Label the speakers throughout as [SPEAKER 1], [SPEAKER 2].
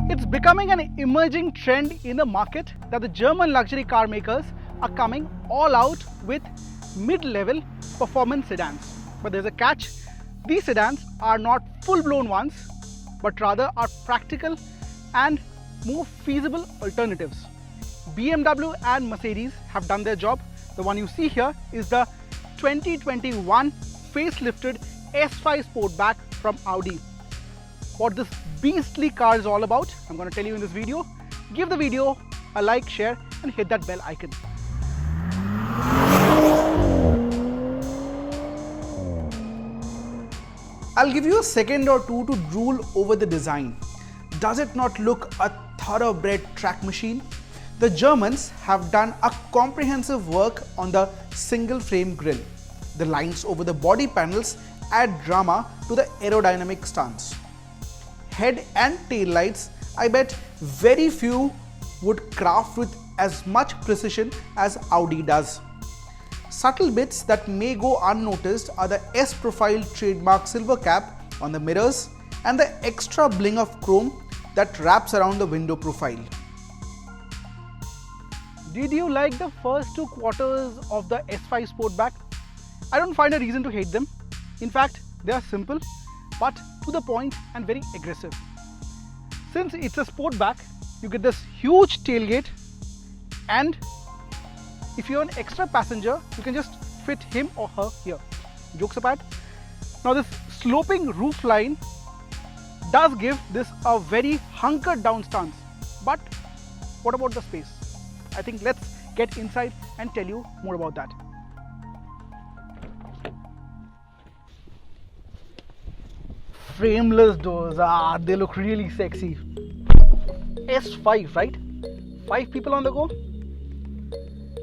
[SPEAKER 1] It's becoming an emerging trend in the market that the German luxury car makers are coming all out with mid-level performance sedans. But there's a catch. These sedans are not full-blown ones, but rather are practical and more feasible alternatives. BMW and Mercedes have done their job. The one you see here is the 2021 facelifted S5 Sportback from Audi. What this beastly car is all about, I'm going to tell you in this video. Give the video a like, share and hit that bell icon. I'll give you a second or two to drool over the design. Does it not look a thoroughbred track machine? The Germans have done a comprehensive work on the single frame grille. The lines over the body panels add drama to the aerodynamic stance. Head and tail lights, I bet very few would craft with as much precision as Audi does. Subtle bits that may go unnoticed are the S-profile trademark silver cap on the mirrors and the extra bling of chrome that wraps around the window profile. Did you like the first two quarters of the S5 Sportback? I don't find a reason to hate them. In fact, they are simple but to the point and very aggressive. Since it's a Sportback, you get this huge tailgate, and if you're an extra passenger, you can just fit him or her here. Jokes apart. Now this sloping roof line does give this a very hunkered down stance. But what about the space? I think let's get inside and tell you more about that. Frameless doors, they look really sexy. S5, right? 5 people on the go?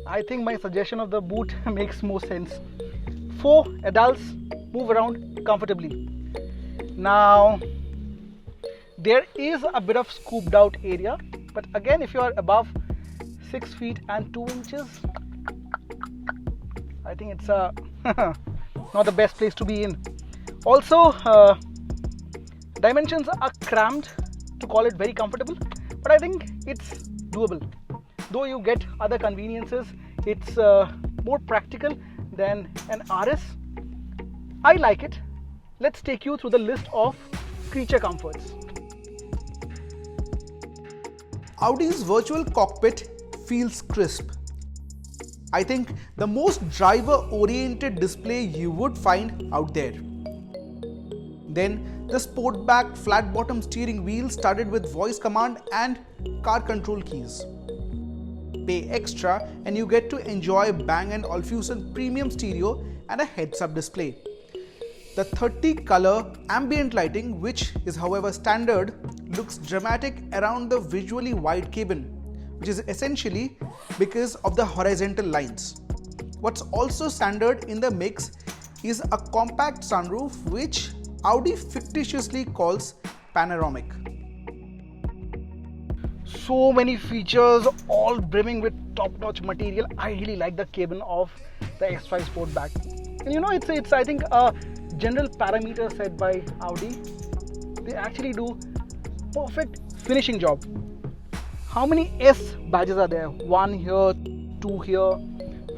[SPEAKER 1] I think my suggestion of the boot makes more sense. 4 adults move around comfortably. Now, there is a bit of scooped out area, but again, if you are above 6 feet and 2 inches, I think it's not the best place to be in. Also, dimensions are cramped to call it very comfortable, but I think it's doable. Though you get other conveniences, it's more practical than an RS. I like it. Let's take you through the list of creature comforts. Audi's virtual cockpit feels crisp. I think the most driver-oriented display you would find out there. Then the Sportback flat-bottom steering wheel studded with voice command and car control keys. Pay extra and you get to enjoy Bang & Olufsen premium stereo and a heads-up display. The 30-color ambient lighting, which is however standard, looks dramatic around the visually wide cabin, which is essentially because of the horizontal lines. What's also standard in the mix is a compact sunroof, which Audi fictitiously calls panoramic. So many features, all brimming with top-notch material. I really like the cabin of the S5 Sportback. And you know, it's I think a general parameter set by Audi. They actually do perfect finishing job. How many S badges are there? 1 here, 2 here,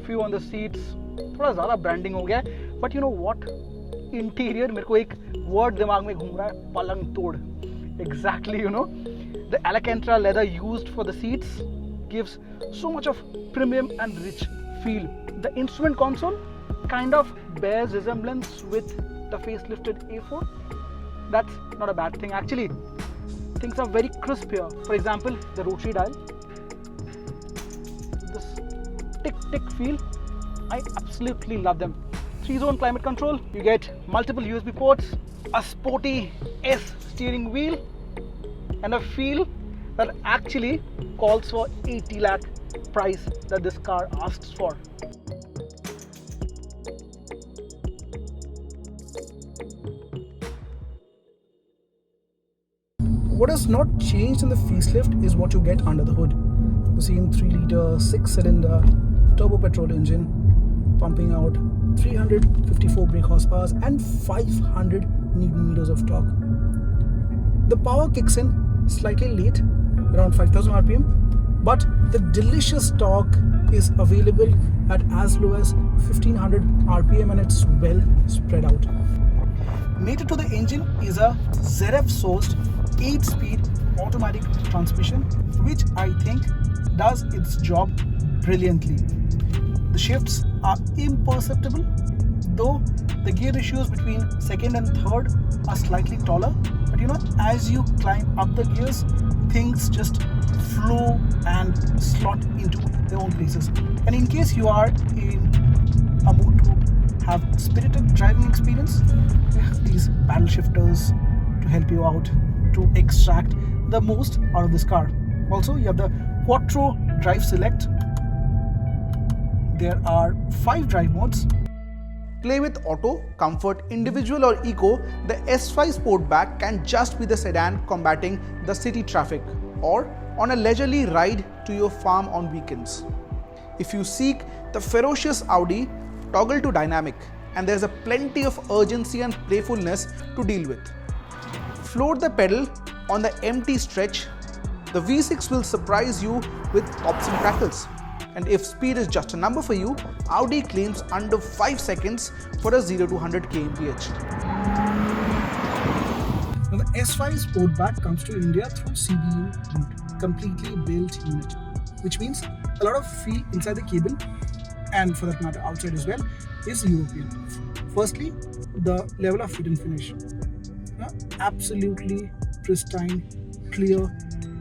[SPEAKER 1] few on the seats. थोड़ा ज़्यादा branding हो गया है. But you know what? Interior, मेरे को एक word दिमाग में घूम रहा है, पलंग तोड़. Exactly, you know. The Alcantara leather used for the seats gives so much of premium and rich feel. The instrument console kind of bears resemblance with the facelifted A4. That's not a bad thing actually. Things are very crisp here. For example, the rotary dial. This tick-tick feel, I absolutely love them. 3-zone climate control, you get multiple USB ports, a sporty S steering wheel, and a feel that actually calls for 80 lakh price that this car asks for. What has not changed in the facelift is what you get under the hood. The same 3-liter 6-cylinder turbo petrol engine pumping out 354 brake horsepower and 500 Nm of torque. The power kicks in slightly late, around 5000 rpm, but the delicious torque is available at as low as 1500 rpm and it's well spread out. Mated to the engine is a ZF sourced 8-speed automatic transmission, which I think does its job brilliantly. The shifts are imperceptible, though the gear ratios between second and third are slightly taller, but as you climb up the gears, things just flow and slot into their own places. And in case you are in a mood to have spirited driving experience, you have these paddle shifters to help you out to extract the most out of this car. Also, you have the Quattro Drive Select. There are 5 drive modes.
[SPEAKER 2] Play with auto, comfort, individual or eco, the S5 Sportback can just be the sedan combating the city traffic or on a leisurely ride to your farm on weekends. If you seek the ferocious Audi, toggle to dynamic and there's a plenty of urgency and playfulness to deal with. Float the pedal on the empty stretch. The V6 will surprise you with pops and crackles. And if speed is just a number for you, Audi claims under 5 seconds for a 0 to 100 kmph.
[SPEAKER 1] Now the S5 Sportback comes to India through CBU route, completely built unit, which means a lot of feel inside the cabin, and for that matter outside as well, is European. Firstly, the level of fit and finish. Absolutely pristine, clear,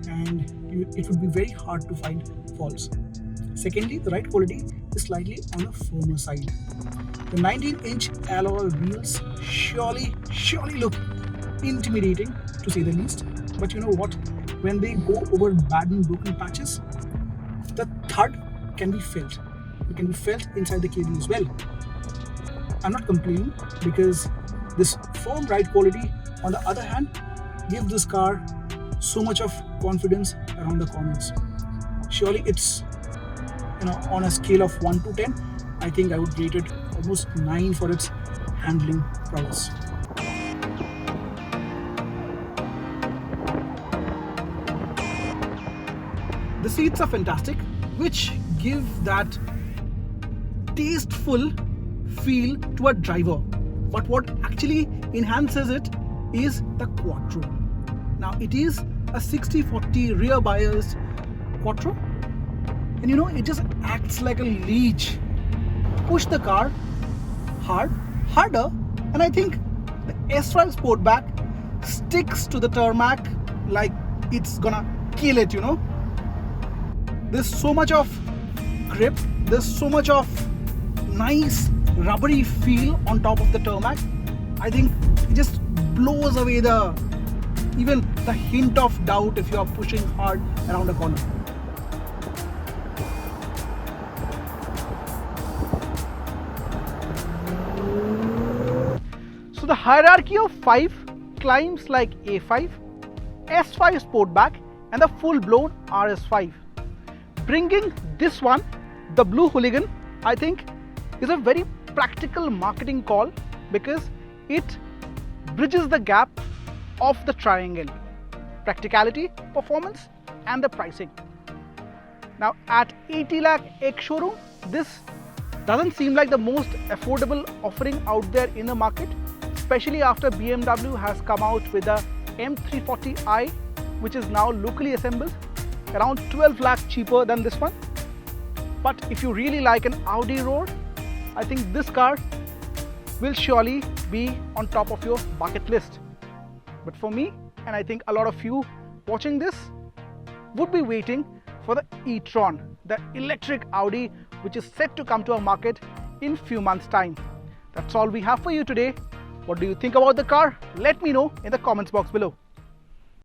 [SPEAKER 1] and it would be very hard to find faults. Secondly, the ride quality is slightly on the firmer side. The 19-inch alloy wheels surely look intimidating to say the least, but you know what? When they go over bad and broken patches, the thud can be felt. It can be felt inside the cabin as well. I'm not complaining because this firm ride quality, on the other hand, gives this car so much of confidence around the corners. Surely it's, on a scale of 1 to 10, I think I would rate it almost 9 for its handling prowess. The seats are fantastic, which give that tasteful feel to a driver. But what actually enhances it is the Quattro. Now it is a 60/40 rear biased Quattro, and it just acts like a leech. Push the car harder, and I think the S5 Sportback sticks to the tarmac like it's gonna kill it. There's so much of grip, there's so much of nice rubbery feel on top of the tarmac. I think it just blows away even the hint of doubt if you are pushing hard around a corner. So the hierarchy of 5 climbs like A5, S5 Sportback and the full-blown RS5. Bringing this one, the blue hooligan, I think is a very practical marketing call because it bridges the gap of the triangle: practicality, performance and the pricing. Now at 80 lakh ex-showroom, this doesn't seem like the most affordable offering out there in the market, especially after BMW has come out with the M340i, which is now locally assembled, around 12 lakh cheaper than this one. But if you really like an Audi roar, I think this car will surely be on top of your bucket list. But for me, and I think a lot of you watching this, would be waiting for the e-tron, the electric Audi, which is set to come to our market in few months' time. That's all we have for you today. What do you think about the car? Let me know in the comments box below.